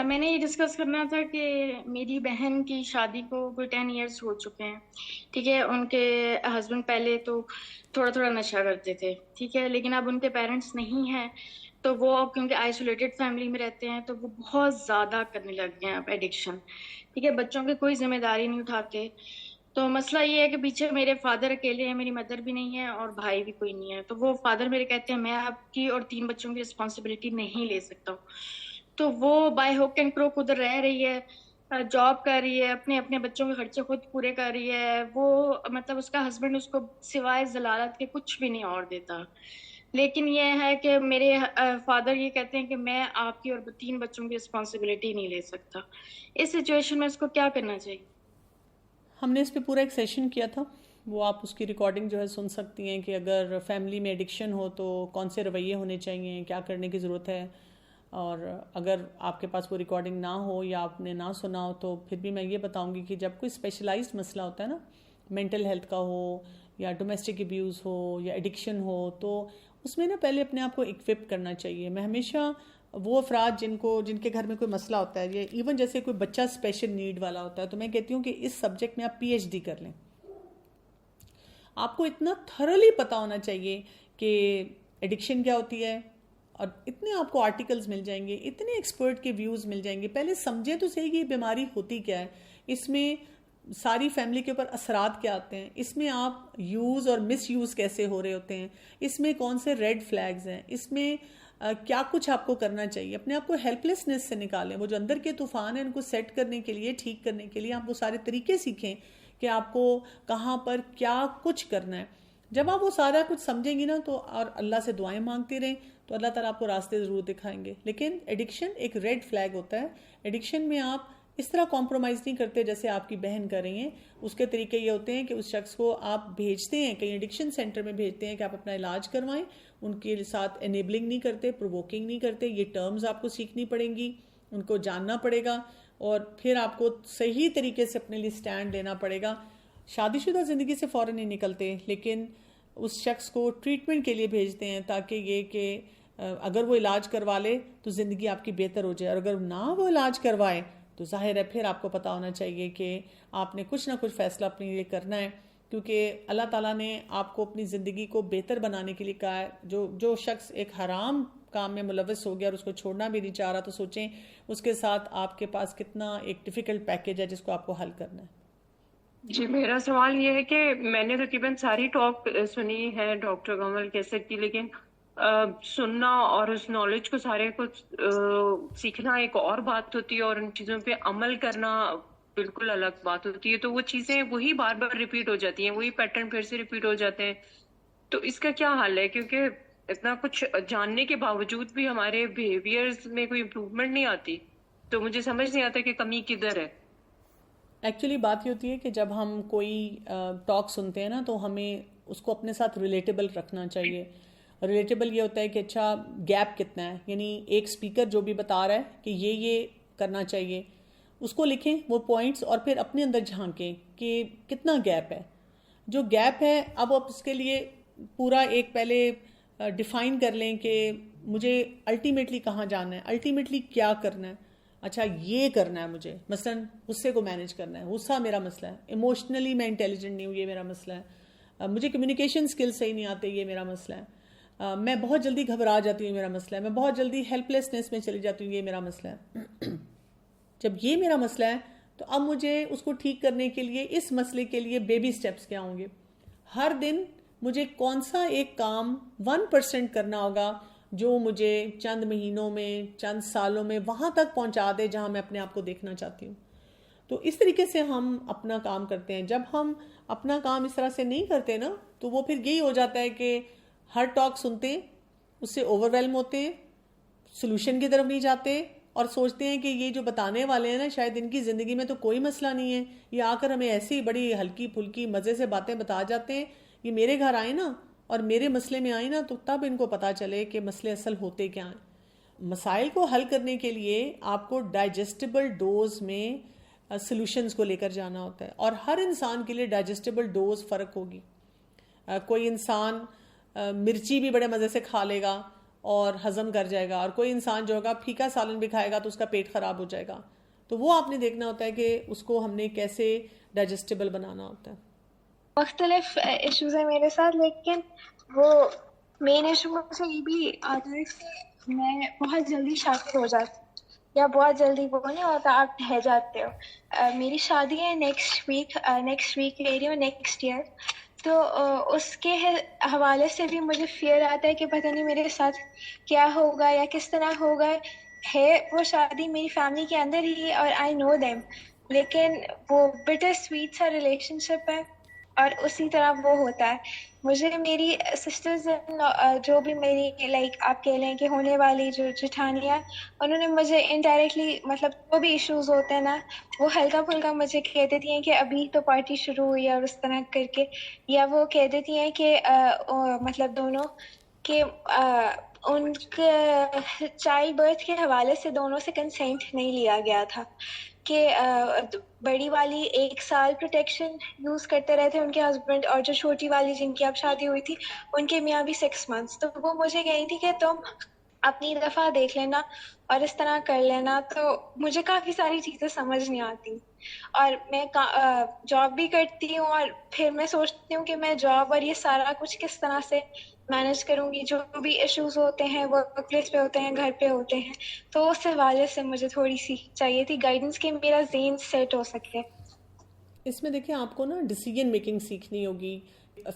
میں نے یہ ڈسکس کرنا تھا کہ میری بہن کی شادی کو کوئی 10 ایئرس ہو چکے ہیں. ٹھیک ہے، ان کے ہسبینڈ پہلے تو تھوڑا تھوڑا نشہ کرتے تھے، ٹھیک ہے، لیکن اب ان کے پیرنٹس نہیں ہیں تو وہ کیونکہ آئسولیٹڈ فیملی میں رہتے ہیں تو وہ بہت زیادہ کرنے لگ گئے ہیں اب ایڈکشن. ٹھیک ہے، بچوں کی کوئی ذمہ داری نہیں اٹھاتے. تو مسئلہ یہ ہے کہ پیچھے میرے فادر اکیلے ہیں، میری مدر بھی نہیں ہے اور بھائی بھی کوئی نہیں ہے. تو وہ فادر میرے کہتے ہیں میں آپ کی اور 3 بچوں کی رسپانسبلٹی نہیں لے سکتا ہوں. تو وہ بائی ہوک اینڈ کروک ادھر رہ رہی ہے، جاب کر رہی ہے، اپنے اپنے بچوں کے خرچے خود پورے کر رہی ہے. وہ مطلب اس کا ہسبینڈ اس کو سوائے ضلالت کے کچھ بھی نہیں اور دیتا. لیکن یہ ہے کہ میرے فادر یہ کہتے ہیں کہ میں آپ کی اور 3 بچوں کی رسپانسبلٹی نہیں لے سکتا. اس سچویشن میں اس کو کیا کرنا چاہیے؟ ہم نے اس پہ پورا ایک سیشن کیا تھا، وہ آپ اس کی ریکارڈنگ جو ہے سن سکتی ہیں کہ اگر فیملی میں ایڈکشن ہو تو کون سے رویے ہونے چاہیے، کیا کرنے کی ضرورت ہے. اور اگر آپ کے پاس وہ ریکارڈنگ نہ ہو یا آپ نے نہ سنا ہو تو پھر بھی میں یہ بتاؤں گی کہ جب کوئی اسپیشلائزڈ مسئلہ ہوتا ہے نا، مینٹل ہیلتھ کا ہو یا ڈومیسٹک ابیوز ہو یا ایڈکشن ہو، تو اس میں نا پہلے اپنے آپ کو اکوپ کرنا چاہیے. میں ہمیشہ وہ افراد جن کے گھر میں کوئی مسئلہ ہوتا ہے، یا ایون جیسے کوئی بچہ اسپیشل نیڈ والا ہوتا ہے، تو میں کہتی ہوں کہ اس سبجیکٹ میں آپ پی ایچ ڈی کر لیں. آپ کو اتنا تھرلی پتا ہونا چاہیے کہ ایڈکشن کیا ہوتی ہے، اور اتنے آپ کو آرٹیکلز مل جائیں گے، اتنے ایکسپرٹ کے ویوز مل جائیں گے. پہلے سمجھیں تو صحیح کہ یہ بیماری ہوتی کیا ہے، اس میں ساری فیملی کے اوپر اثرات کیا آتے ہیں، اس میں آپ یوز اور مس یوز کیسے ہو رہے ہوتے ہیں، اس میں کون سے ریڈ فلیگز ہیں، اس میں کیا کچھ آپ کو کرنا چاہیے. اپنے آپ کو ہیلپ لیسنس سے نکالیں. وہ جو اندر کے طوفان ہیں ان کو سیٹ کرنے کے لیے، ٹھیک کرنے کے لیے آپ وہ سارے طریقے سیکھیں کہ آپ کو کہاں پر کیا کچھ کرنا ہے. جب آپ وہ سارا کچھ سمجھیں گی نا تو، اور اللہ سے دعائیں مانگتے رہیں، تو اللہ تعالیٰ آپ کو راستے ضرور دکھائیں گے. لیکن ایڈکشن ایک ریڈ فلیگ ہوتا ہے. ایڈکشن میں آپ اس طرح کمپرومائز نہیں کرتے جیسے آپ کی بہن کر رہی ہیں. اس کے طریقے یہ ہوتے ہیں کہ اس شخص کو آپ بھیجتے ہیں کہیں ایڈکشن سینٹر میں، بھیجتے ہیں کہ آپ اپنا علاج کروائیں. ان کے ساتھ انیبلنگ نہیں کرتے، پرووکنگ نہیں کرتے. یہ ٹرمز آپ کو سیکھنی پڑیں گی، ان کو جاننا پڑے گا، اور پھر آپ کو صحیح طریقے سے اپنے لیے سٹینڈ لینا پڑے گا. شادی شدہ زندگی سے فوراً نہیں نکلتے، لیکن اس شخص کو ٹریٹمنٹ کے لیے بھیجتے ہیں تاکہ یہ کہ اگر وہ علاج کروا لے تو زندگی آپ کی بہتر ہو جائے، اور اگر نہ وہ علاج کروائے تو ظاہر ہے پھر آپ کو پتا ہونا چاہیے کہ آپ نے کچھ نہ کچھ فیصلہ اپنے لیے کرنا ہے. کیونکہ اللہ تعالیٰ نے آپ کو اپنی زندگی کو بہتر بنانے کے لیے کہا ہے. جو شخص ایک حرام کام میں ملوث ہو گیا اور اس کو چھوڑنا بھی نہیں چاہ رہا، تو سوچیں اس کے ساتھ آپ کے پاس کتنا ایک ڈیفیکلٹ پیکیج ہے جس کو آپ کو حل کرنا ہے. جی، میرا سوال یہ ہے کہ میں نے تقریباً ساری ٹاک سنی ہے ڈاکٹر کمل کیسٹ کی، لیکن سننا اور اس نالج کو سارے کو سیکھنا ایک اور بات ہوتی ہے، اور ان چیزوں پہ عمل کرنا بالکل الگ بات ہوتی ہے. تو وہ چیزیں وہی بار بار ریپیٹ ہو جاتی ہیں، وہی پیٹرن پھر سے ریپیٹ ہو جاتے ہیں. تو اس کا کیا حل ہے؟ کیونکہ اتنا کچھ جاننے کے باوجود بھی ہمارے بیہیویئرز میں کوئی امپروومنٹ نہیں آتی. تو مجھے سمجھ نہیں آتا کہ کمی کدھر ہے. ایکچولی بات یہ ہوتی ہے کہ جب ہم کوئی ٹاک سنتے ہیں نا تو ہمیں اس کو اپنے ساتھ ریلیٹیبل رکھنا چاہیے. ریلیٹیبل یہ ہوتا ہے کہ اچھا گیپ کتنا ہے، یعنی ایک سپیکر جو بھی بتا رہا ہے کہ یہ کرنا چاہیے، اس کو لکھیں وہ پوائنٹس، اور پھر اپنے اندر جھانکیں کہ کتنا گیپ ہے. جو گیپ ہے اب آپ اس کے لیے پورا ایک پہلے ڈیفائن کر لیں کہ مجھے الٹیمیٹلی کہاں جانا ہے، الٹیمیٹلی کیا کرنا ہے. اچھا یہ کرنا ہے مجھے، مثلا غصے کو مینیج کرنا ہے، غصہ میرا مسئلہ ہے. ایموشنلی میں انٹیلیجنٹ نہیں ہوں، یہ میرا مسئلہ ہے. مجھے کمیونیکیشن سکل صحیح نہیں آتے، یہ میرا مسئلہ ہے. میں بہت جلدی گھبرا جاتی ہوں، یہ میرا مسئلہ ہے. میں بہت جلدی ہیلپ لیسنس میں چلی جاتی ہوں، یہ میرا مسئلہ ہے. جب یہ میرا مسئلہ ہے تو اب مجھے اس کو ٹھیک کرنے کے لیے اس مسئلے کے لیے بیبی سٹیپس کیا ہوں گے. ہر دن مجھے کون سا ایک کام 1% کرنا ہوگا جو مجھے چند مہینوں میں، چند سالوں میں وہاں تک پہنچا دے جہاں میں اپنے آپ کو دیکھنا چاہتی ہوں. تو اس طریقے سے ہم اپنا کام کرتے ہیں. جب ہم اپنا کام اس طرح سے نہیں کرتے نا تو وہ پھر یہی ہو جاتا ہے کہ ہر ٹاک سنتے ہیں، اس سے اوور ویلم ہوتے ہیں، سولوشن کی طرف نہیں جاتے، اور سوچتے ہیں کہ یہ جو بتانے والے ہیں نا شاید ان کی زندگی میں تو کوئی مسئلہ نہیں ہے، یہ آ کر ہمیں ایسی بڑی ہلکی پھلکی مزے سے باتیں بتا جاتے ہیں. یہ میرے گھر آئے نا اور میرے مسئلے میں آئے نا تو تب ان کو پتا چلے کہ مسئلے اصل ہوتے کیا ہیں. مسائل کو حل کرنے کے لیے آپ کو ڈائجسٹیبل ڈوز میں سلوشنز کو لے کر جانا ہوتا ہے، اور ہر انسان کے لیے ڈائجسٹیبل ڈوز فرق ہوگی. کوئی انسان مرچی بھی بڑے مزے سے کھا لے گا، اور ہضم کر جائے گا، اور کوئی انسان جو ہوگا پھیکا سالن بھی کھائے گا تو اس کا پیٹ خراب ہو جائے گا. تو وہ آپ نے دیکھنا ہوتا ہے کہ اس کو ہم نے کیسے ڈائجسٹیبل بنانا ہوتا ہے. مختلف ایشوز ہیں میرے ساتھ، لیکن وہ مین ایشو مجھے یہ بھی آتا ہے کہ میں بہت جلدی شادی ہو جاتی یا بہت جلدی وہ نہیں ہوتا، آپ رہ جاتے ہو. میری شادی ہے نیکسٹ ویک کہہ رہی ہوں، نیکسٹ ایئر. تو اس کے حوالے سے بھی مجھے فیئر آتا ہے کہ پتہ نہیں میرے ساتھ کیا ہوگا یا کس طرح ہوگا. ہے وہ شادی میری فیملی کے اندر ہی اور آئی نو دیم، لیکن وہ بٹر سویٹ سا ریلیشن شپ ہے اور اسی طرح وہ ہوتا ہے. مجھے میری سسٹرز جو بھی میری لائک آپ کہہ لیں کہ ہونے والی جو جٹھانیاں، انہوں نے مجھے انڈائریکٹلی مطلب جو بھی ایشوز ہوتے ہیں نا، وہ ہلکا پھلکا مجھے کہہ دیتی ہیں کہ ابھی تو پارٹی شروع ہوئی ہے اور اس طرح کر کے، یا وہ کہہ دیتی ہیں کہ مطلب دونوں کہ ان کے چائلڈ برتھ کے حوالے سے دونوں سے کنسینٹ نہیں لیا گیا تھا، کہ بڑی والی 1 سال پروٹیکشن یوز کرتے رہے تھے ان کے ہسبینڈ، اور جو چھوٹی والی جن کی اب شادی ہوئی تھی ان کے میاں بھی 6 months. تو وہ مجھے کہی تھی کہ تم اپنی دفعہ دیکھ لینا اور اس طرح کر لینا. تو مجھے کافی ساری چیزیں سمجھ نہیں آتی، اور میں جاب بھی کرتی ہوں، اور پھر میں سوچتی ہوں کہ میں جاب اور یہ سارا کچھ کس طرح سے مینیج کروں گی. جو بھی ایشوز ہوتے ہیں ورک پلیس پہ ہوتے ہیں، گھر پہ ہوتے ہیں، تو اس حوالے سے مجھے تھوڑی سی چاہیے تھی گائیڈنس کہ میرا ذہن سیٹ ہو سکے. اس میں دیکھیں آپ کو نا ڈیسیجن میکنگ سیکھنی ہوگی،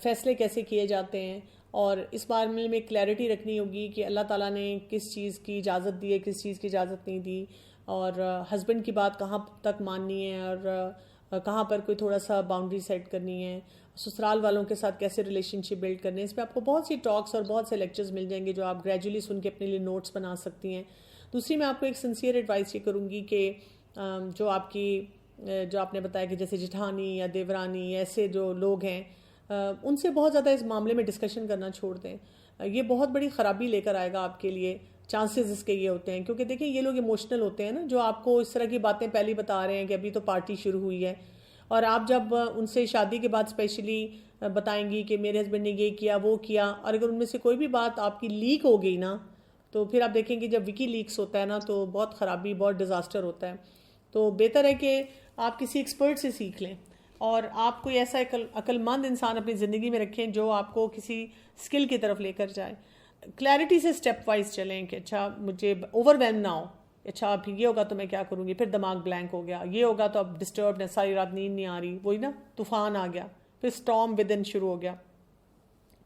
فیصلے کیسے کیے جاتے ہیں، اور اس بارے میں کلیئرٹی رکھنی ہوگی کہ اللہ تعالیٰ نے کس چیز کی اجازت دی ہے، کس چیز کی اجازت نہیں دی، اور ہسبینڈ کی بات کہاں تک ماننی ہے اور کہاں پر کوئی تھوڑا سا باؤنڈری سیٹ کرنی ہے، سسرال والوں کے ساتھ کیسے ریلیشن شپ بلڈ کرنے. اس میں آپ کو بہت سی ٹاکس اور بہت سے لیکچرز مل جائیں گے جو آپ گریجولی سن کے اپنے لیے نوٹس بنا سکتی ہیں. دوسری میں آپ کو ایک سنسیئر ایڈوائس یہ کروں گی کہ جو آپ نے بتایا کہ جیسے جٹھانی یا دیورانی ایسے جو لوگ ہیں، ان سے بہت زیادہ اس معاملے میں ڈسکشن کرنا چھوڑ دیں. یہ بہت بڑی خرابی لے کر آئے گا آپ کے لیے. چانسز اس کے یہ ہوتے ہیں کیونکہ دیکھیں یہ لوگ ایموشنل ہوتے ہیں نا، جو آپ کو اس طرح کی باتیں پہلے بتا رہے ہیں کہ ابھی تو پارٹی شروع ہوئی ہے، اور آپ جب ان سے شادی کے بعد اسپیشلی بتائیں گی کہ میرے ہسبینڈ نے یہ کیا وہ کیا، اور اگر ان میں سے کوئی بھی بات آپ کی لیک ہو گئی نا، تو پھر آپ دیکھیں کہ جب وکی لیکس ہوتا ہے نا تو بہت خرابی، بہت ڈیزاسٹر ہوتا ہے. تو بہتر ہے کہ آپ کسی ایکسپرٹ سے سیکھ لیں، اور آپ کوئی ایسا عقل مند انسان اپنی زندگی میں رکھیں جو آپ کو کسی اسکل کی طرف لے کر جائے. کلیئرٹی سے اسٹیپ وائز چلیں کہ اچھا مجھے اوور ویلم نہ ہو، اچھا پھر یہ ہوگا تو میں کیا کروں گی، پھر دماغ بلینک ہو گیا، یہ ہوگا تو اب ڈسٹرب، ساری رات نیند نہیں آ رہی، وہی نا طوفان آ گیا، پھر اسٹارم ود ان شروع ہو گیا.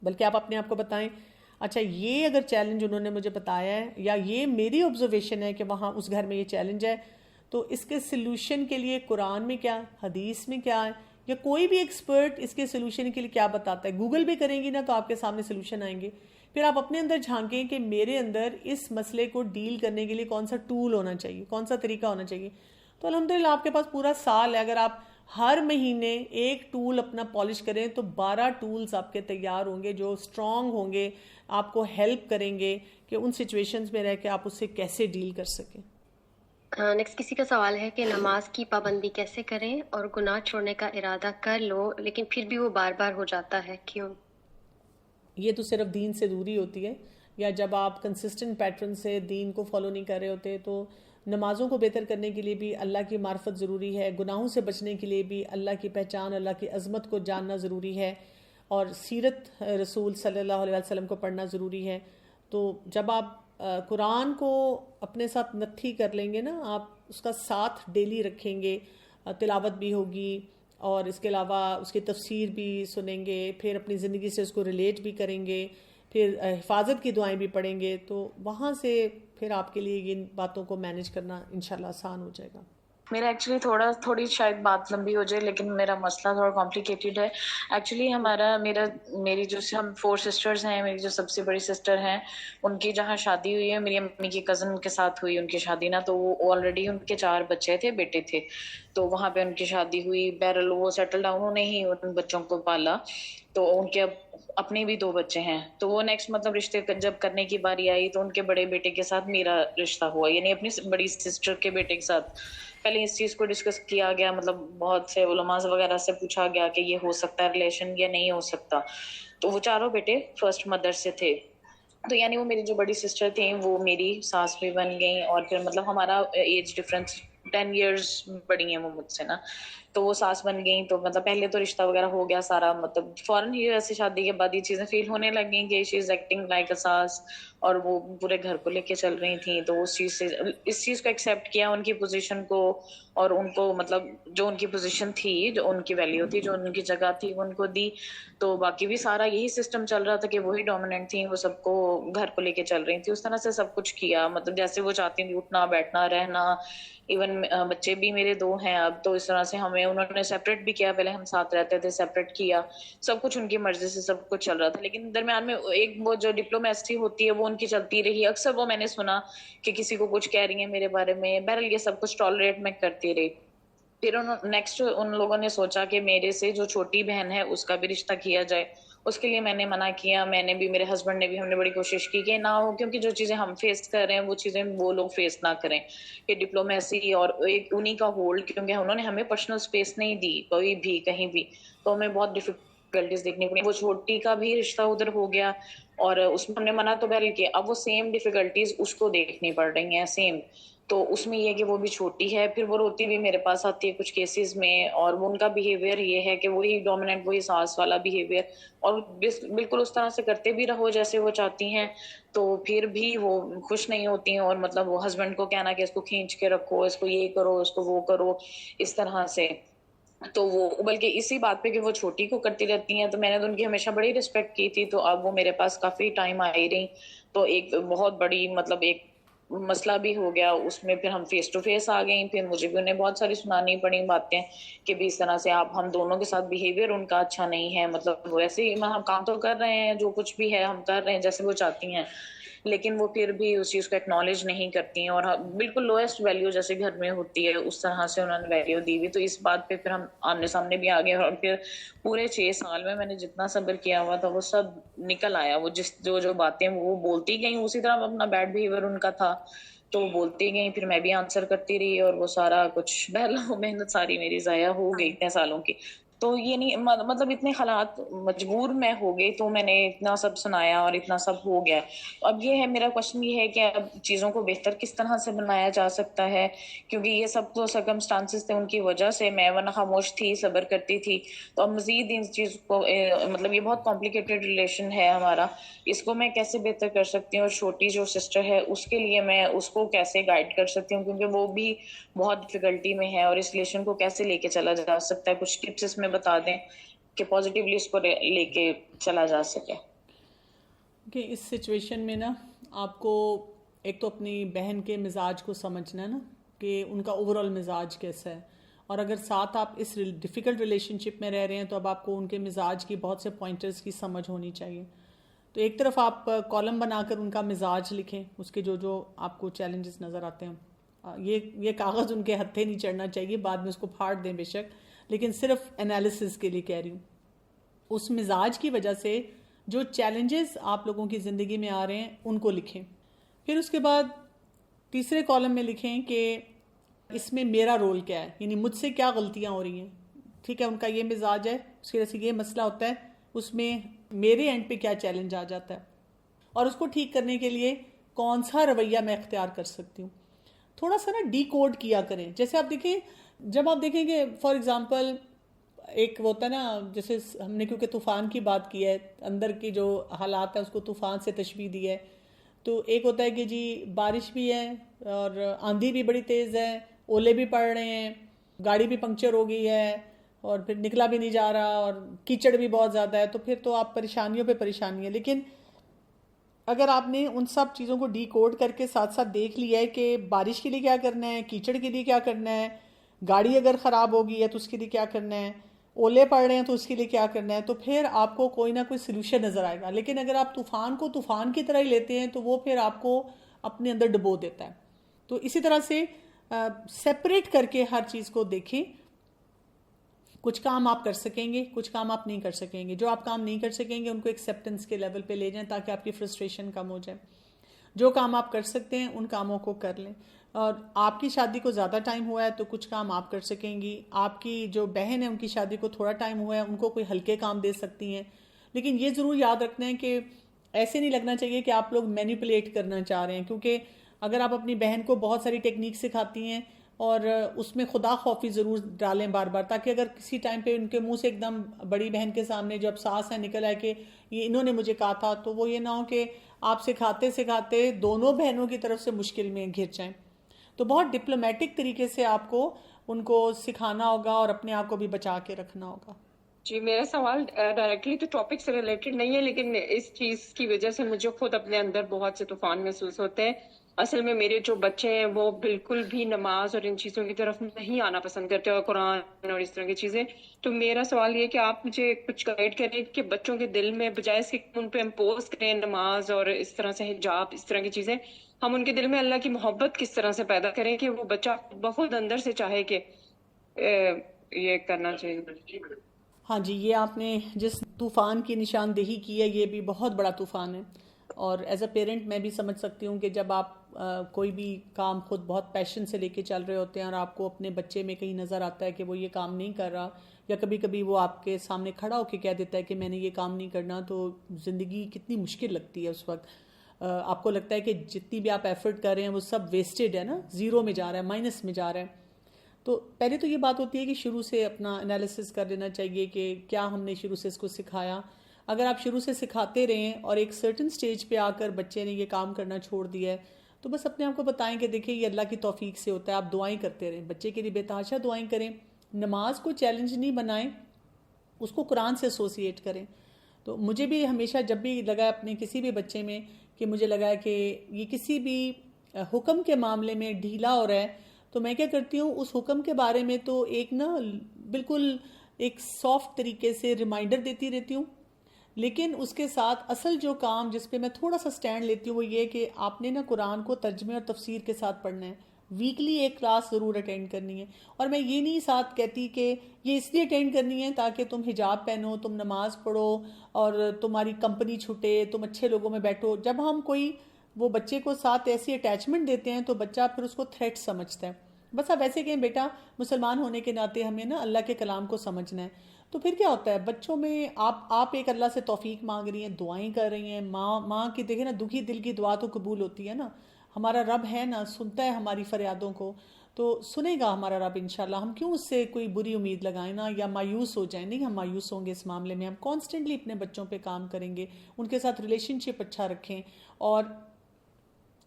بلکہ آپ اپنے آپ کو بتائیں اچھا یہ اگر چیلنج انہوں نے مجھے بتایا ہے، یا یہ میری آبزرویشن ہے کہ وہاں اس گھر میں یہ چیلنج ہے، تو اس کے سلوشن کے لیے قرآن میں کیا، حدیث میں کیا ہے، یا کوئی بھی ایکسپرٹ اس کے سلوشن کے لیے کیا بتاتا ہے. گوگل بھی کریں گی نا تو آپ کے سامنے سلوشن آئیں گے. پھر آپ اپنے اندر جھانکیں کہ میرے اندر اس مسئلے کو ڈیل کرنے کے لیے کون سا ٹول ہونا چاہیے، کون سا طریقہ ہونا چاہیے. تو الحمدللہ آپ کے پاس پورا سال ہے. اگر آپ ہر مہینے ایک ٹول اپنا پالش کریں تو 12 ٹولز آپ کے تیار ہوں گے جو اسٹرانگ ہوں گے، آپ کو ہیلپ کریں گے کہ ان سچویشنز میں رہ کے آپ اس سے کیسے ڈیل کر سکیں. نیکسٹ کسی کا سوال ہے کہ نماز کی پابندی کیسے کریں، اور گناہ چھوڑنے کا ارادہ کر لو لیکن پھر بھی وہ بار بار ہو جاتا ہے، کیوں؟ یہ تو صرف دین سے دوری ہوتی ہے، یا جب آپ کنسسٹنٹ پیٹرن سے دین کو فالو نہیں کر رہے ہوتے. تو نمازوں کو بہتر کرنے کے لیے بھی اللہ کی معرفت ضروری ہے، گناہوں سے بچنے کے لیے بھی اللہ کی پہچان، اللہ کی عظمت کو جاننا ضروری ہے، اور سیرت رسول صلی اللہ علیہ وسلم کو پڑھنا ضروری ہے. تو جب آپ قرآن کو اپنے ساتھ نتھی کر لیں گے نا، آپ اس کا ساتھ ڈیلی رکھیں گے، تلاوت بھی ہوگی، اور اس کے علاوہ اس کی تفسیر بھی سنیں گے، پھر اپنی زندگی سے اس کو ریلیٹ بھی کریں گے، پھر حفاظت کی دعائیں بھی پڑھیں گے، تو وہاں سے پھر آپ کے لیے ان باتوں کو مینیج کرنا انشاءاللہ آسان ہو جائے گا. میرا ایکچولی تھوڑی شاید بات لمبی ہو جائے، لیکن میرا مسئلہ تھوڑا کمپلیکیٹڈ ہے. ایکچولی میری جو ہم 4 سسٹرز ہیں، میری جو سب سے بڑی سسٹر ہیں ان کی جہاں شادی ہوئی ہے میری امی کی کزن کے ساتھ ہوئی ان کی شادی نا، تو وہ آلریڈی ان کے 4 بچے تھے، بیٹے تھے، تو وہاں پہ ان کی شادی ہوئی. بہرحال وہ سیٹل ڈاؤن، انہوں نے ہی ان بچوں کو پالا، تو ان کے اپنے بھی 2 بچے ہیں. تو وہ نیکسٹ مطلب رشتے جب کرنے کی باری آئی تو ان کے بڑے بیٹے کے ساتھ میرا رشتہ ہوا، یعنی اپنی بڑی سسٹر کے بیٹے کے ساتھ. پہلے اس چیز کو ڈسکس کیا گیا، مطلب بہت سے علماء وغیرہ سے پوچھا گیا کہ یہ ہو سکتا ہے ریلیشن یا نہیں ہو سکتا. تو وہ 4 بیٹے فرسٹ مدر سے تھے، تو یعنی وہ میری جو بڑی سسٹر تھیں وہ میری ساس بھی بن گئیں, اور پھر مطلب ہمارا ایج ڈفرینس 10 ایئرس بڑی ہیں وہ مجھ سے نا, تو وہ ساس بن گئیں. تو مطلب پہلے تو رشتہ وغیرہ ہو گیا سارا, مطلب فوراً ہی ویسے شادی کے بعد یہ چیزیں فیل ہونے لگ گئیں کہ شی از ایکٹنگ لائک اے ساس, اور وہ پورے گھر کو لے کے چل رہی تھیں. تو اس چیز کو ایکسیپٹ کیا, ان کی پوزیشن کو, اور ان کو مطلب جو ان کی پوزیشن تھی, جو ان کی ویلیو تھی, جو ان کی جگہ تھی, وہ ان کو دی. تو باقی بھی سارا یہی سسٹم چل رہا تھا کہ وہی ڈومیننٹ تھیں, وہ سب کو گھر کو لے کے چل رہی تھی, اس طرح سے سب کچھ کیا, مطلب جیسے وہ چاہتی تھی اٹھنا بیٹھنا رہنا. ایون بچے بھی میرے 2 ہیں اب, تو اس طرح سے ہمیں انہوں نے سیپریٹ بھی کیا, پہلے ہم ساتھ رہتے تھے سیپریٹ کیا, سب کچھ ان کی مرضی سے سب کچھ چل رہا تھا. لیکن درمیان میں ایک وہ جو ڈپلومیسی ہوتی ہے وہ ان کی چلتی رہی. اکثر وہ میں نے سنا کہ کسی کو کچھ کہہ رہی ہیں میرے بارے میں, بہرحال یہ سب کچھ ٹالریٹ میں کرتی رہی. پھر نیکسٹ ان لوگوں نے سوچا کہ میرے سے جو چھوٹی بہن ہے اس کا بھی رشتہ کیا جائے. اس کے لیے میں نے منع کیا, میں نے بھی, میرے ہسبینڈ نے بھی, ہم نے بڑی کوشش کی کہ نہ ہو, کیونکہ جو چیزیں ہم فیس کر رہے ہیں وہ چیزیں وہ لوگ فیس نہ کریں. کہ ڈپلومیسی اور ایک انہی کا ہولڈ, کیونکہ انہوں نے ہمیں پرسنل اسپیس نہیں دی کوئی بھی کہیں بھی, تو ہمیں بہت ڈیفیکلٹیز دیکھنی پڑی. وہ چھوٹی کا بھی رشتہ ادھر ہو گیا, اور اس میں ہم نے منع تو بہرحال کیا. اب وہ سیم ڈیفیکلٹیز اس کو دیکھنی پڑ رہی ہیں سیم. تو اس میں یہ کہ وہ بھی چھوٹی ہے, پھر وہ روتی بھی میرے پاس آتی ہے کچھ کیسز میں, اور وہ ان کا بیہیویئر یہ ہے کہ وہی ڈومیننٹ, وہی ساس والا بیہیویئر, اور بالکل اس طرح سے کرتے بھی رہو جیسے وہ چاہتی ہیں. تو پھر بھی وہ خوش نہیں ہوتی ہیں, اور مطلب وہ ہسبینڈ کو کہنا کہ اس کو کھینچ کے رکھو, اس کو یہ کرو, اس کو وہ کرو, اس طرح سے. تو وہ بلکہ اسی بات پہ کہ وہ چھوٹی کو کرتی رہتی ہیں, تو میں نے تو ان کی ہمیشہ بڑی رسپیکٹ کی تھی. تو اب وہ میرے پاس کافی ٹائم آئی رہی, تو ایک بہت بڑی مطلب ایک مسئلہ بھی ہو گیا اس میں. پھر ہم فیس ٹو فیس آ گئیں, پھر مجھے بھی انہیں بہت ساری سنانی پڑی باتیں کہ بھی اس طرح سے آپ, ہم دونوں کے ساتھ بیہیویئر ان کا اچھا نہیں ہے, مطلب ویسے ہی ہم کام تو کر رہے ہیں, جو کچھ بھی ہے ہم کر رہے ہیں جیسے وہ چاہتی ہیں, لیکن وہ پھر بھی اس چیز کو ایکنالج نہیں کرتی ہیں, اور بالکل لوئسٹ ویلیو جیسے گھر میں ہوتی ہے اس طرح سے انہوں نے ویلیو دی ہوئی. تو اس بات پہ پھر ہم آمنے سامنے بھی آ گئے, اور پھر پورے 6 سال میں نے جتنا صبر کیا ہوا تھا وہ سب نکل آیا. وہ جو باتیں وہ بولتی گئیں, اسی طرح اپنا بیڈ بیہیویئر ان کا تھا, تو وہ بولتی گئیں, پھر میں بھی آنسر کرتی رہی, اور وہ سارا کچھ بہرحال محنت ساری میری ضائع ہو گئی اتنے سالوں کی. تو یہ نہیں مطلب اتنے حالات مجبور میں ہو گئی, تو میں نے اتنا سب سنایا اور اتنا سب ہو گیا. اب یہ ہے میرا کوشچن, یہ ہے کہ اب چیزوں کو بہتر کس طرح سے بنایا جا سکتا ہے, کیونکہ یہ سب تو سرکمسٹانسز تھے ان کی وجہ سے, میں ورنہ خاموش تھی, صبر کرتی تھی. تو اب مزید ان چیز کو مطلب یہ بہت کمپلیکیٹڈ ریلیشن ہے ہمارا, اس کو میں کیسے بہتر کر سکتی ہوں, اور چھوٹی جو سسٹر ہے اس کے لیے میں اس کو کیسے گائیڈ کر سکتی ہوں, کیونکہ وہ بھی بہت ڈفیکلٹی میں ہے, اور اس ریلیشن کو کیسے لے کے چلا جا سکتا ہے. کچھ ٹپس اس میں بتا دیں کہ پازیٹیولی اس کو لے کے چلا جا سکے. کہ اس سچویشن میں نا آپ کو ایک تو اپنی بہن کے مزاج کو سمجھنا ہے نا, کہ ان کا اوور آل مزاج کیسا ہے, اور اگر ساتھ آپ اس ڈیفیکلٹ ریلیشن شپ میں رہ رہے ہیں تو اب آپ کو ان کے مزاج کی بہت سے پوائنٹرز کی سمجھ ہونی چاہیے. تو ایک طرف آپ کالم بنا کر ان کا مزاج لکھیں, اس کے جو آپ کو چیلنجز نظر آتے ہیں. یہ کاغذ ان کے ہتھے نہیں چڑھنا چاہیے, بعد میں اس کو پھاڑ دیں بے شک, لیکن صرف انالیسس کے لیے کہہ رہی ہوں. اس مزاج کی وجہ سے جو چیلنجز آپ لوگوں کی زندگی میں آ رہے ہیں ان کو لکھیں. پھر اس کے بعد تیسرے کالم میں لکھیں کہ اس میں میرا رول کیا ہے, یعنی مجھ سے کیا غلطیاں ہو رہی ہیں. ٹھیک ہے, ان کا یہ مزاج ہے, اس کی وجہ سے یہ مسئلہ ہوتا ہے, اس میں میرے اینڈ پہ کیا چیلنج آ جاتا ہے, اور اس کو ٹھیک کرنے کے لیے کون سا رویہ میں اختیار کر سکتی ہوں. تھوڑا سا نا ڈی کوڈ کیا کریں. جیسے آپ دیکھیں, جب آپ دیکھیں کہ فار ایگزامپل ایک ہوتا ہے نا, جیسے ہم نے کیونکہ طوفان کی بات کی ہے, اندر کی جو حالات ہیں اس کو طوفان سے تشبیہ دی ہے. تو ایک ہوتا ہے کہ جی بارش بھی ہے اور آندھی بھی بڑی تیز ہے, اولے بھی پڑ رہے ہیں, گاڑی بھی پنکچر ہو گئی ہے, اور پھر نکلا بھی نہیں جا رہا, اور کیچڑ بھی بہت زیادہ ہے. تو پھر تو آپ پریشانیوں پہ پریشانی ہے. لیکن اگر آپ نے ان سب چیزوں کو ڈی کوڈ کر کے ساتھ ساتھ دیکھ لیا ہے کہ بارش کے لیے کیا کرنا ہے, کیچڑ کے لیے کیا کرنا ہے, گاڑی اگر خراب ہو گئی ہے تو اس کے لیے کیا کرنا ہے, اولے پڑ رہے ہیں تو اس کے لیے کیا کرنا ہے, تو پھر آپ کو کوئی نہ کوئی سلوشن نظر آئے گا. لیکن اگر آپ طوفان کو طوفان کی طرح ہی لیتے ہیں تو وہ پھر آپ کو اپنے اندر ڈبو دیتا ہے. تو اسی طرح سے سیپریٹ کر کے ہر چیز کو دیکھیں. کچھ کام آپ کر سکیں گے, کچھ کام آپ نہیں کر سکیں گے. جو آپ کام نہیں کر سکیں گے ان کو ایکسیپٹنس کے لیول پہ لے جائیں تاکہ آپ کی فرسٹریشن کم ہو جائے. جو کام آپ کر سکتے ہیں ان کاموں کو کر لیں. اور آپ کی شادی کو زیادہ ٹائم ہوا ہے تو کچھ کام آپ کر سکیں گی. آپ کی جو بہن ہے ان کی شادی کو تھوڑا ٹائم ہوا ہے, ان کو کوئی ہلکے کام دے سکتی ہیں. لیکن یہ ضرور یاد رکھنا ہے کہ ایسے نہیں لگنا چاہیے کہ آپ لوگ مینیپولیٹ کرنا چاہ رہے ہیں، کیونکہ اگر آپ اپنی بہن کو بہت ساری ٹیکنیک سکھاتی ہیں اور اس میں خدا خوفی ضرور ڈالیں بار بار، تاکہ اگر کسی ٹائم پہ ان کے منہ سے ایک دم بڑی بہن کے سامنے جو اب ساس ہے نکل آئے کہ یہ انہوں نے مجھے کہا تھا، تو وہ یہ نہ ہو کہ آپ سکھاتے سکھاتے دونوں بہنوں کی طرف سے مشکل میں گر جائیں. تو بہت ڈپلومیٹک طریقے سے آپ کو ان کو سکھانا ہوگا اور اپنے آپ کو بھی بچا کے رکھنا ہوگا. جی میرا سوال ڈائریکٹلی تو ٹاپک سے ریلیٹڈ نہیں ہے، لیکن اس چیز کی وجہ سے مجھے خود اپنے اندر بہت سے طوفان محسوس ہوتے ہیں. اصل میں میرے جو بچے ہیں وہ بالکل بھی نماز اور ان چیزوں کی طرف نہیں آنا پسند کرتے، اور قرآن اور اس طرح کی چیزیں. تو میرا سوال یہ کہ آپ مجھے کچھ گائیڈ کریں کہ بچوں کے دل میں بجائے اس کے ان پہ امپوز کریں نماز اور اس طرح سے حجاب اس طرح کی چیزیں، ہم ان کے دل میں اللہ کی محبت کس طرح سے پیدا کریں کہ وہ بچہ بہت اندر سے چاہے کہ یہ کرنا چاہیے. ہاں جی، یہ آپ نے جس طوفان کی نشاندہی کی ہے یہ بھی بہت بڑا طوفان ہے، اور ایز اے پیرنٹ میں بھی سمجھ سکتی ہوں کہ جب آپ کوئی بھی کام خود بہت پیشن سے لے کے چل رہے ہوتے ہیں اور آپ کو اپنے بچے میں کہیں نظر آتا ہے کہ وہ یہ کام نہیں کر رہا، یا کبھی کبھی وہ آپ کے سامنے کھڑا ہو کے کہہ دیتا ہے کہ میں نے یہ کام نہیں کرنا، تو زندگی کتنی مشکل لگتی ہے اس وقت. آپ کو لگتا ہے کہ جتنی بھی آپ ایفرٹ کر رہے ہیں وہ سب ویسٹڈ ہے نا، زیرو میں جا رہا ہے، مائنس میں جا رہا ہے. تو پہلے تو یہ بات ہوتی ہے کہ شروع سے اپنا انالیسس کر لینا چاہیے کہ کیا ہم نے شروع سے اس کو سکھایا. اگر آپ شروع سے سکھاتے رہیں اور ایک سرٹن سٹیج پہ آ کر بچے نے یہ کام کرنا چھوڑ دیا ہے، تو بس اپنے آپ کو بتائیں کہ دیکھیں یہ اللہ کی توفیق سے ہوتا ہے. آپ دعائیں کرتے رہیں، بچے کے لیے بے تحاشا دعائیں کریں، نماز کو چیلنج نہیں بنائیں، اس کو قرآن سے ایسوسیٹ کریں. تو مجھے بھی ہمیشہ جب بھی لگا اپنے کسی بھی بچے میں کہ مجھے لگا کہ یہ کسی بھی حکم کے معاملے میں ڈھیلا ہو رہا ہے، تو میں کیا کرتی ہوں اس حکم کے بارے میں تو ایک نا بالکل ایک سافٹ طریقے سے ریمائنڈر دیتی رہتی ہوں، لیکن اس کے ساتھ اصل جو کام جس پہ میں تھوڑا سا سٹینڈ لیتی ہوں وہ یہ کہ آپ نے نا قرآن کو ترجمے اور تفسیر کے ساتھ پڑھنا ہے. ویکلی ایک کلاس ضرور اٹینڈ کرنی ہے. اور میں یہ نہیں ساتھ کہتی کہ یہ اس لیے اٹینڈ کرنی ہے تاکہ تم حجاب پہنو، تم نماز پڑھو اور تمہاری کمپنی چھٹے، تم اچھے لوگوں میں بیٹھو. جب ہم کوئی وہ بچے کو ساتھ ایسی اٹیچمنٹ دیتے ہیں تو بچہ پھر اس کو تھریٹ سمجھتا ہے. بس آپ ایسے کہیں بیٹا مسلمان ہونے کے ناطے ہمیں نا اللہ کے کلام کو سمجھنا ہے. تو پھر کیا ہوتا ہے بچوں میں آپ ایک اللہ سے توفیق مانگ رہی ہیں، دعائیں کر رہی ہیں. ماں کی دیکھیں نا دکھی دل کی دعا تو قبول ہوتی ہے نا. ہمارا رب ہے نا، سنتا ہے ہماری فریادوں کو، تو سنے گا ہمارا رب انشاءاللہ. ہم کیوں اس سے کوئی بری امید لگائیں نا یا مایوس ہو جائیں. نہیں، ہم مایوس ہوں گے اس معاملے میں. ہم کانسٹنٹلی اپنے بچوں پہ کام کریں گے، ان کے ساتھ ریلیشن شپ اچھا رکھیں، اور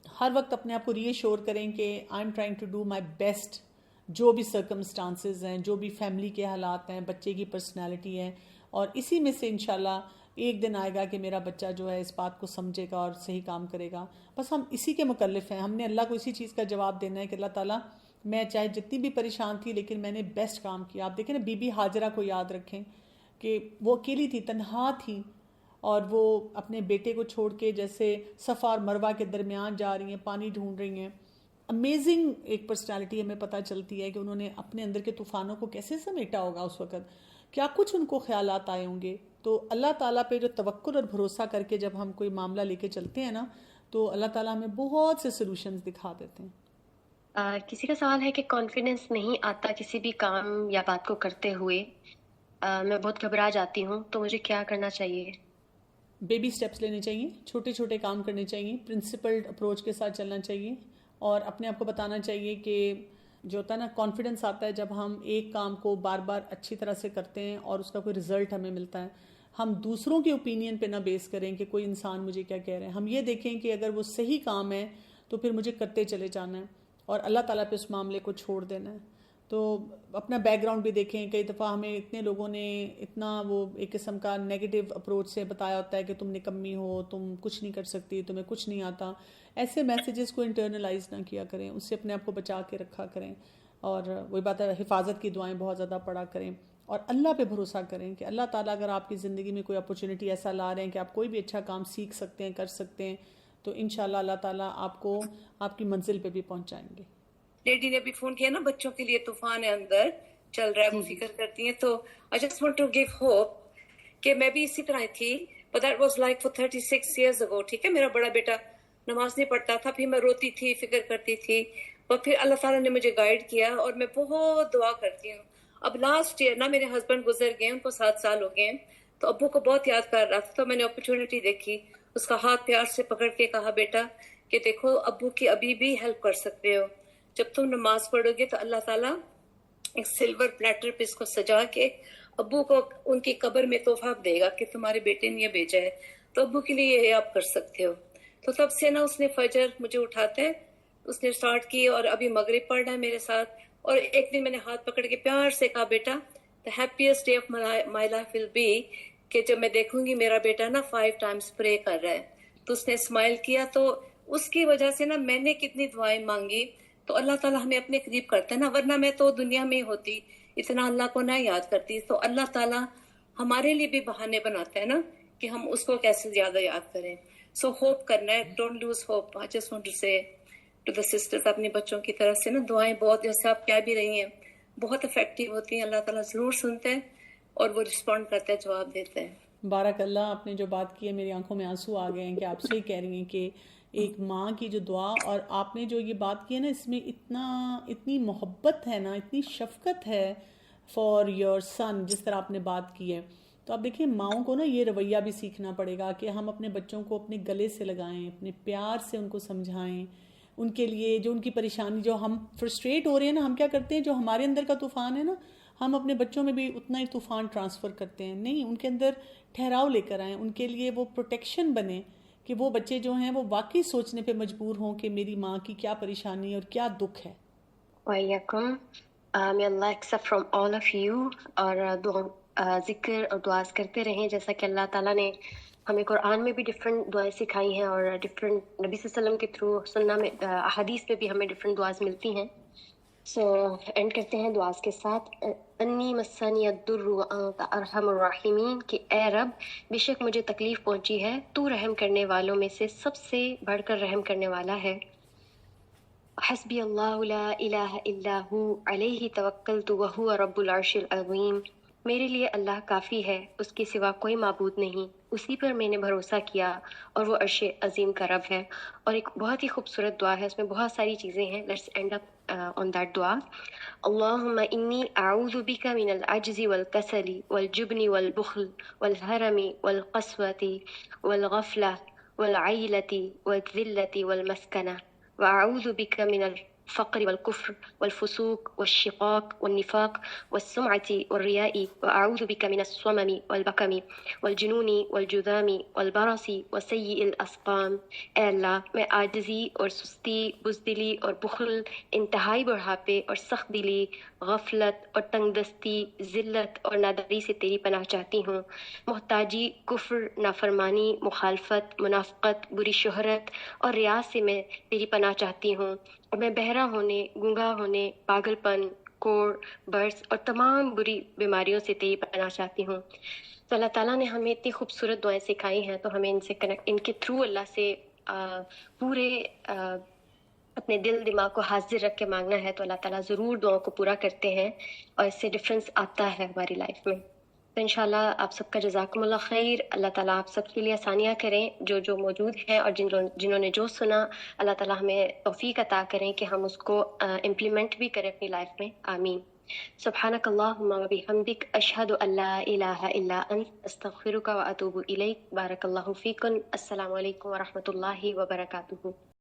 ہر وقت اپنے آپ کو ری ایشور کریں کہ I am trying to do my best. جو بھی سرکمسٹانسز ہیں، جو بھی فیملی کے حالات ہیں، بچے کی پرسنالٹی ہے، اور اسی میں سے انشاءاللہ ایک دن آئے گا کہ میرا بچہ جو ہے اس بات کو سمجھے گا اور صحیح کام کرے گا. بس ہم اسی کے مکلف ہیں. ہم نے اللہ کو اسی چیز کا جواب دینا ہے کہ اللہ تعالیٰ میں چاہے جتنی بھی پریشان تھی لیکن میں نے بیسٹ کام کیا. آپ دیکھیں نا بی بی ہاجرہ کو یاد رکھیں کہ وہ اکیلی تھی، تنہا تھی، اور وہ اپنے بیٹے کو چھوڑ کے جیسے صفا اور مروہ کے درمیان جا رہی ہیں، پانی ڈھونڈ رہی ہیں. امیزنگ ایک پرسنالٹی ہمیں پتہ چلتی ہے کہ انہوں نے اپنے اندر کے طوفانوں کو کیسے سمیٹا ہوگا اس وقت، کیا کچھ ان کو خیالات آئے ہوں گے. تو اللہ تعالیٰ پہ جو توکل اور بھروسہ کر کے جب ہم کوئی معاملہ لے کے چلتے ہیں نا تو اللہ تعالیٰ ہمیں بہت سے سلوشنز دکھا دیتے ہیں. کسی کا سوال ہے کہ کانفیڈنس نہیں آتا کسی بھی کام یا بات کو کرتے ہوئے، میں بہت گھبرا جاتی ہوں، تو مجھے کیا کرنا چاہیے؟ بیبی سٹیپس لینے چاہیے، چھوٹے چھوٹے کام کرنے چاہیے، پرنسپلڈ اپروچ کے ساتھ چلنا چاہیے، اور اپنے آپ کو بتانا چاہیے کہ جو ہوتا ہے نا کانفیڈنس آتا ہے جب ہم ایک کام کو بار بار اچھی طرح سے کرتے ہیں اور اس کا کوئی رزلٹ ہمیں ملتا ہے. ہم دوسروں کے اوپینین پہ نہ بیس کریں کہ کوئی انسان مجھے کیا کہہ رہے ہیں. ہم یہ دیکھیں کہ اگر وہ صحیح کام ہے تو پھر مجھے کرتے چلے جانا ہے اور اللہ تعالیٰ پہ اس معاملے کو چھوڑ دینا ہے. تو اپنا بیک گراؤنڈ بھی دیکھیں. کئی دفعہ ہمیں اتنے لوگوں نے اتنا وہ ایک قسم کا نیگیٹو اپروچ سے بتایا ہوتا ہے کہ تم نکمی ہو، تم کچھ نہیں کر سکتی، تمہیں کچھ نہیں آتا. ایسے میسیجز کو انٹرنلائز نہ کیا کریں، اس سے اپنے آپ کو بچا کے رکھا کریں. اور وہی بات ہے حفاظت کی دعائیں بہت زیادہ پڑھا کریں، اور اللہ پہ بھروسہ کریں کہ اللہ تعالیٰ اگر آپ کی زندگی میں کوئی اپرچونٹی ایسا لا رہے ہیں کہ آپ کوئی بھی اچھا کام سیکھ سکتے ہیں، کر سکتے ہیں، تو انشاءاللہ اللہ تعالیٰ آپ کو آپ کی منزل پہ بھی پہنچائیں گے. لیڈی نے بھی فون کیا نا، بچوں کے لیے طوفان ہے اندر چل رہا ہے، وہ فکر کرتی ہیں. تو I just want to give hope کہ میں بھی اسی طرح تھی، but that was like for 36 years ago. ٹھیک ہے، میرا بڑا بیٹا نماز نہیں پڑھتا تھا، پھر میں روتی تھی، فکر کرتی تھی، اور پھر اللہ تعالیٰ نے مجھے گائیڈ کیا، اور میں بہت دعا کرتی ہوں. اب لاسٹ ایئر نا میرے ہسبینڈ گزر گئے، ان کو 7 سال ہو گئے ہیں، تو ابو کو بہت یاد کر رہا تھا، تو میں نے اپرچونٹی دیکھی اس کا ہاتھ پیار سے پکڑ کے کہا بیٹا کہ دیکھو ابو کی ابھی بھی ہیلپ کر سکتے ہو، جب تم نماز پڑھو گے تو اللہ تعالیٰ ایک سلور پلیٹر پہ اس کو سجا کے ابو کو ان کی قبر میں تحفہ دے گا کہ تمہارے بیٹے نے یہ بھیجا ہے، تو ابو کے لیے یہ آپ کر سکتے ہو۔ تو تب سے نا اس نے فجر مجھے اٹھاتا ہے، اس نے سٹارٹ کی اور ابھی مغرب پڑھ رہا ہے میرے ساتھ، اور ایک دن میں نے ہاتھ پکڑ کے پیار سے کہا بیٹا the happiest day of my life will be کہ جب میں دیکھوں گی میرا بیٹا نا 5 times پرے کر رہا ہے۔ تو اس نے اسمائل کیا، تو اس کی وجہ سے نا میں نے کتنی دعائیں مانگی، تو اللہ تعالیٰ ہمیں اپنے قریب کرتا ہے نا، ورنہ میں تو دنیا میں ہی ہوتی، اتنا اللہ کو نہ یاد کرتی۔ تو اللہ تعالیٰ ہمارے لیے بھی بہانے بناتا ہے نا کہ ہم اس کو کیسے زیادہ یاد کریں۔ سو ہوپ کرنا ہے، don't lose hope. I just want to say to the sisters، اپنے بچوں کی طرف سے نا دعائیں بہت، جیسے آپ کہہ بھی رہی ہیں، بہت افیکٹو ہوتی ہیں، اللہ تعالیٰ ضرور سنتے ہیں اور وہ رسپونڈ کرتا ہے، جواب دیتے ہیں۔ بارک اللہ، آپ نے جو بات کی ہے میری آنکھوں میں آنسو آ گئے ہیں کہ آپ صحیح کہہ رہی ہیں کہ ایک ماں کی جو دعا، اور آپ نے جو یہ بات کی ہے نا، اس میں اتنی محبت ہے نا، اتنی شفقت ہے فار یور سن، جس طرح آپ نے بات کی ہے۔ تو آپ دیکھیں ماؤں کو نا یہ رویہ بھی سیکھنا پڑے گا کہ ہم اپنے بچوں کو اپنے گلے سے لگائیں، اپنے پیار سے ان کو سمجھائیں، ان کے لیے جو ان کی پریشانی، جو ہم فرسٹریٹ ہو رہے ہیں نا، ہم کیا کرتے ہیں، جو ہمارے اندر کا طوفان ہے نا، ہم اپنے بچوں میں بھی اتنا ہی طوفان ٹرانسفر کرتے ہیں۔ نہیں، ان کے اندر ٹھہراؤ لے کر آئیں، ان کے لیے وہ پروٹیکشن بنے کہ وہ بچے جو ہیں وہ واقعی سوچنے پہ مجبور ہوں کہ میری ماں کی کیا پریشانی اور کیا دکھ ہے۔ وَإِيَّاكُمْ may Allah accept from all of you، اور ذکر اور دعاز کرتے رہیں، جیسا کہ اللہ تعالیٰ نے ہمیں قرآن میں بھی ڈفرینٹ دعائیں سکھائی ہیں، اور ڈفرینٹ نبی صلی اللہ علیہ وسلم کے تھرو سننا میں احادیث میں بھی ہمیں ڈفرینٹ دعاز ملتی ہیں۔ سو اینڈ کرتے ہیں دعاز کے ساتھ، انی مسنی الضر وانت ارحم الراحمین، کہ اے رب بے شک مجھے تکلیف پہنچی ہے، تو رحم کرنے والوں میں سے سب سے بڑھ کر رحم کرنے والا ہے۔ حسبی اللہ لا الہ الا ہو علیہ توکلت وہو رب العرش العظیم، میرے لیے اللہ کافی ہے، اس کے سوا کوئی معبود نہیں، اسی پر میں نے بھروسہ کیا اور وہ عرش عظیم کا رب ہے۔ اور ایک بہت ہی خوبصورت دعا ہے، اس میں بہت ساری چیزیں ہیں۔ Let's and up on that دعا۔ اللہم انی اعوذ بک من العجز والکسل والجبن والبخل والحرم والقسوة والغفلة والعیلة والذلة والمسکنة، واعوذ بک من الفقر والكفر والفسوق والشقاق والنفاق والسمعة والرياء، واعوذ بك من الصمم والبكم والجنون والجذام والبرص وسيء الاسقام۔ اے اللہ میں عاجزی اور سستی، بزدلی اور بخل، انتہائی بڑھاپے اور سخت دلی، غفلت اور تنگ دستی، ذلت اور ناداری سے تیری پناہ چاہتی ہوں۔ محتاجی، کفر، نافرمانی، مخالفت، منافقت، بری شہرت اور ریا سے میں تیری پناہ چاہتی ہوں، اور میں بہرا ہونے، گنگا ہونے، پاگل پن، کوڑ، برس اور تمام بری بیماریوں سے تیری پناہ چاہتی ہوں۔ تو اللہ تعالیٰ نے ہمیں اتنی خوبصورت دعائیں سکھائی ہیں، تو ہمیں ان کے تھرو اللہ سے پورے اپنے دل دماغ کو حاضر رکھ کے مانگنا ہے، تو اللہ تعالیٰ ضرور دعاؤں کو پورا کرتے ہیں، اور اس سے ڈفرینس آتا ہے ہماری لائف میں۔ تو انشاءاللہ آپ سب کا جزاکم اللہ خیر، اللہ تعالیٰ آپ سب کے لیے آسانیاں کریں، جو موجود ہیں اور جنہوں نے جو سنا، اللہ تعالیٰ ہمیں توفیق عطا کریں کہ ہم اس کو امپلیمنٹ بھی کریں اپنی لائف میں، آمین۔ سبحانک اللہم و بحمدک، اشہد ان لا الہ الا انت، استغفرک و اتوب الیک۔ بارک اللہ فیکم۔ السلام علیکم و رحمۃ اللہ وبرکاتہ۔